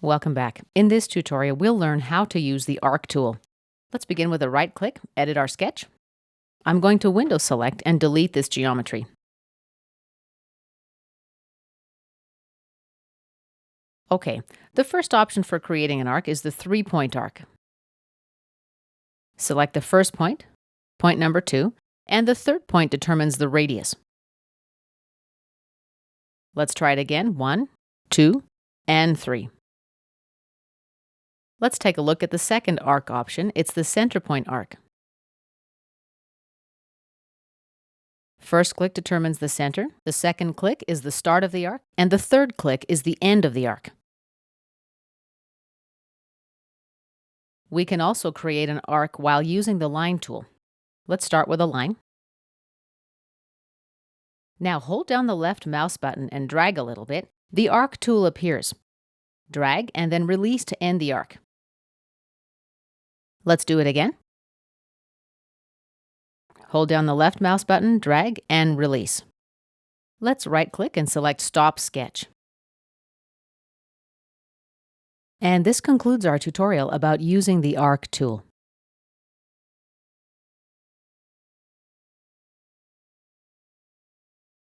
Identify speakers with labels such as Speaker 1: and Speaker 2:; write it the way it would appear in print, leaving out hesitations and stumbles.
Speaker 1: Welcome back. In this tutorial, we'll learn how to use the Arc tool. Let's begin with a right-click, edit our sketch. I'm going to window select and delete this geometry. Okay, the first option for creating an arc is the three-point arc. Select the first point, point number 2, and the third point determines the radius. Let's try it again. 1, 2, and 3. Let's take a look at the second arc option. It's the Centerpoint Arc. First click determines the center, the second click is the start of the arc, and the third click is the end of the arc. We can also create an arc while using the line tool. Let's start with a line. Now hold down the left mouse button and drag a little bit. The arc tool appears. Drag and then release to end the arc. Let's do it again. Hold down the left mouse button, drag, and release. Let's right-click and select Stop Sketch. And this concludes our tutorial about using the Arc tool.